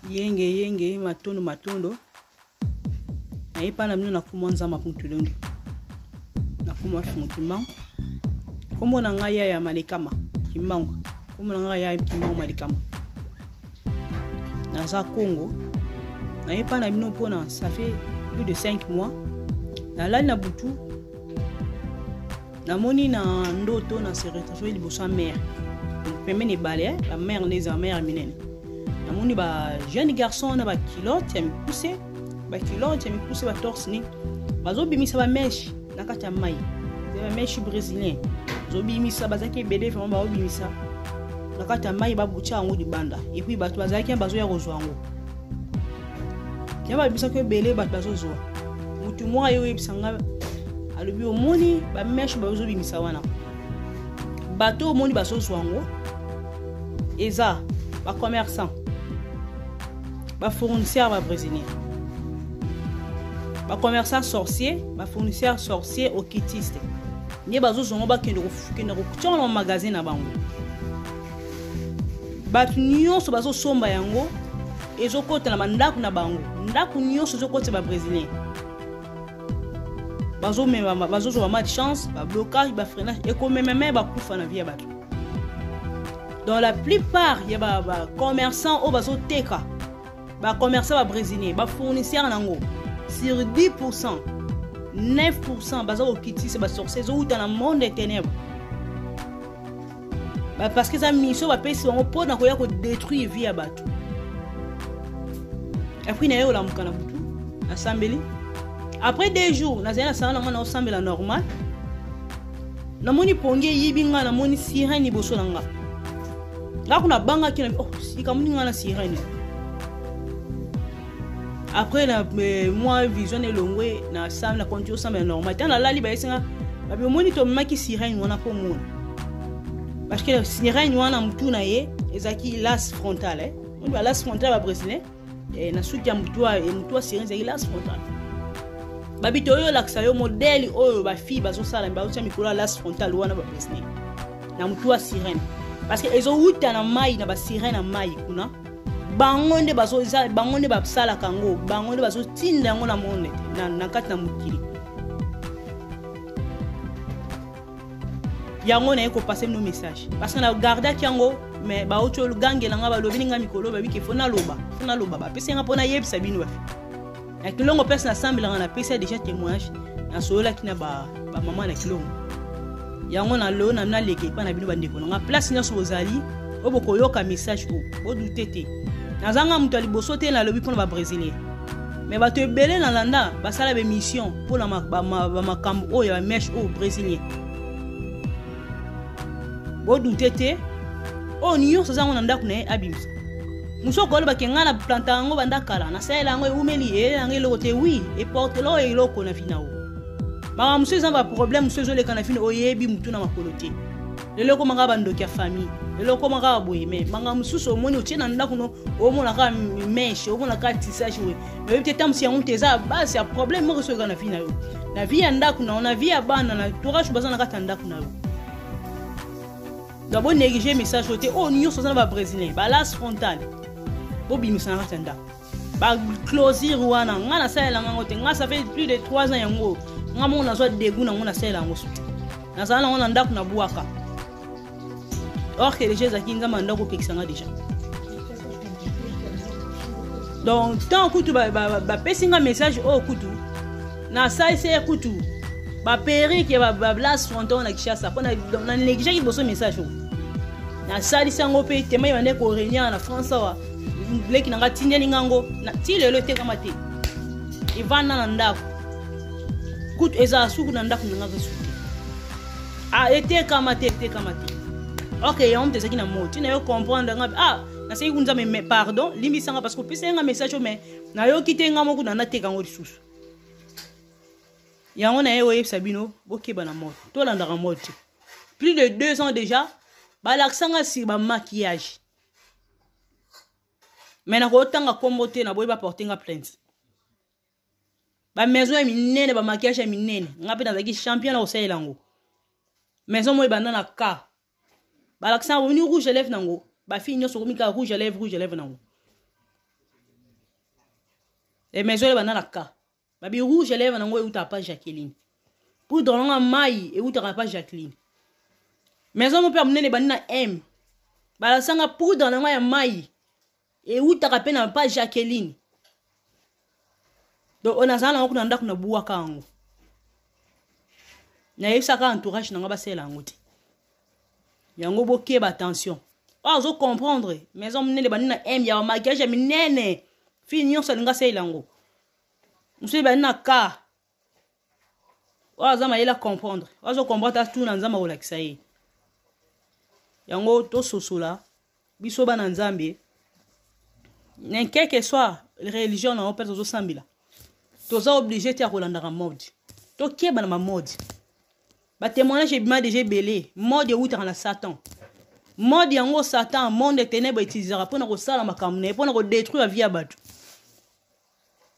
yenge matondo na ipa na mino na kumonza mapuntulondo na kumwa kimang komo na ngaya ya malikama kimang komo na ngaya ya kimang malikama na za Congo na ipa na mino pona ça fait plus de 5 mois na la na butu na moni na ndoto na se retrouver liboso mère pembe ni balé la mère les mère minene na moni ba jeune garçon na ba kilote ya mikuse ba kilote ya mikuse ba torse ni bazo bimisa ba mesh na kata mai ba mesh brésilien zo bimisa bazaki bede vraiment ba bimisa na kata mai ba bucha ngo di banda et puis ba to bazaki bazo ya kozwa ngo yaba bimisa ko bele ba bazo zo mutu mwa yo ebisanga alobi omoni ba mesh bazo bimisa wana bato omoni bazo zo ngo eza ba commerçant ba fournisseur ba brésilien ba commerçant sorcier ba fournisseur sorcier okitiste ni bazo zongo ba kende ko kutsona na magasin na bango ba nyonso bazo somba yango ezokota na mandaku na bango ndaku nyonso ezokota ba brésilien bazo mema bazo zo ma chance ba blocage ba freinage et comme même ba kufa na vie ya bato. Dans la plupart il y a ba commerçants au bazo teka ba commerçants ba brésilien ba fournisseurs nango sur 10% 9% bazo okiti c'est ba sorcier zo uta na monde des ténèbres ba parce que ça mission ba pesi on po na ko ya ko détruire vie ya bato. Après na yo la mukana butu assemblée après 2 jours na zena sana na assemblée normal na moni ponge yibinga na moni sirani boso nanga là qu'on a banga qui oh si comme ni ngana sirene après la moi vision et longwe na sam na continue sam normal tant la liba isinga ba bi moni to maki sirene wana ko mon parce que sirene wana mtu na ye ezaki las frontal on va las frontal ba brésilien et na suki ya mtu sirene ezaki las frontal ba bi to yo laksa yo modèle oyo ba fi bazo sala ba utia mikolo las frontal wana ba brésilien na mtu sirene parce que ezo uta na mai na ba sirene na mai kuna bango nde bazo za bango nde ba sala kango bango nde bazo tinda ngo na monde na kati na mukili yango na eko passer no message parce que na garda kiango mais ba oto gangela nga ba lobi nga mikolo ba biki fona loba ba pesa nga pona yebisa bino ba na kilongo pesa na sambela na pesa déjà témoignage na sola kina ba maman na kilongo yango na lo na leke pa na bino bandeko nga place nyonso bozali oboko yoka message o dutete nazanga mutu liboso te na lobi pona ba brésilien mais ba te belé na landa ba sala be mission pona ba makambo o ya mesh o brésilien bo dutete o nyonso zango na ndako na abimisa muso ko lo ba kenga na planta ngo banda kala na sala ngo umeli ngo lo te oui et porte lo e lo ko na finao ba muso zamba problème muso zo le kana fini oyebi mutu na makolote lelo ko manga bando kia famille lelo ko manga boye mais manga mususo moni otina ndako no o mona ka mesh o mona ka tissage we mais peut-être tam si on teza ba c'est un problème mo so kana fini na vie ndako na vie ya bana na tourage bazana ka ndako na yo d'abord négliger message oté o nyo so ba brésilien ba las frontal bo bi misana ka ndako ba closir wana ngana sala ngote nga ça fait plus de 3 ans yango ngamo na zo dégoût na ngona sala ngoso na sala ngona ndako na buaka or que les gens qui ngama ndako pekisanga déjà donc tant que tu ba pesinga message au kutu na sai c'est kutu ba peri ke ba blast fronton na kishasa pona na négliger ki boso message na sali sango pe tema yone ko réunion na France wa leki na ngatinye lingango na tilelo te kama te ivana na ndako kutu eza suku na ndako ngaka suku ete kama te OK on te saki na mot tu na yo comprendre nga na seki kunza mais pardon limisanga parce que pesa nga message mais na yo kite nga moku na te kango lisusu yango na yo yebisa bino bokeba na mot to landa ka mot plus de 2 ans déjà ba laksanga sur ba maquillage mais na ko tanga kombote na boy ba porter nga plainte ba maison ya minene ba maquillage ya minene ngape na zaki champion na osela ngo maison moy banda na ka ba laksanga ni rouge à lèvres nango ba fille nyoso komika rouge à lèvres nango et maison le banana ka babi rouge lève nango euta pas Jacqueline poudre nga mai euta pas Jacqueline maison mon père munene banina M bala sanga poudre nga ya mai euta ka pena pas Jacqueline donc on a ça nango kuna ndako na buwa kango na yesa ka entourage nanga basela ngoti yango bokeba attention ozo comprendre maison munene banina M ya maquillage minene fini nyonso linga seilango monsieur banina ka oza mayela comprendre ozo comprendre tout na nzamba olakisa ye yango to sosola biso bana nzambe quel que soit religion na opère zo sambila toza obligé tia kolanda ka mode to keba na mode ba témoignage bima déjà belé mode outa na Satan mode yango Satan monde ténèbres utilisera pour na ko sala makamne pour na ko détruire la vie ya bato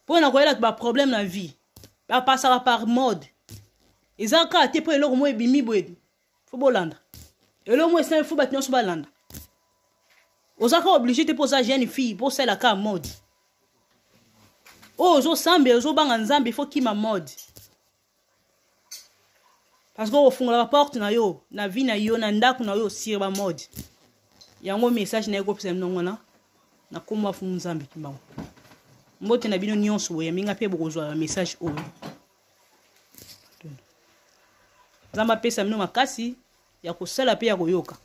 pour na ko yela ba problème na vie ba passera par mode ezaka te po eloko mo ebimi boye faut bolanda eloko mo ça faut battre so balanda ozaka obligé te poser jeune fille pour celle ka mode oh zo sambe zo banga nzambe faut ki ma mode parce que au fond la porte na yo na vie na yo na ndako na yo sir ba mode yango message na ko pesa mnongona na komwa fu nzambe kimbango mbote na bino nyonso boye minga pe bokozwa message oyo nzamba pesa mino makasi ya kosala pe ya koyoka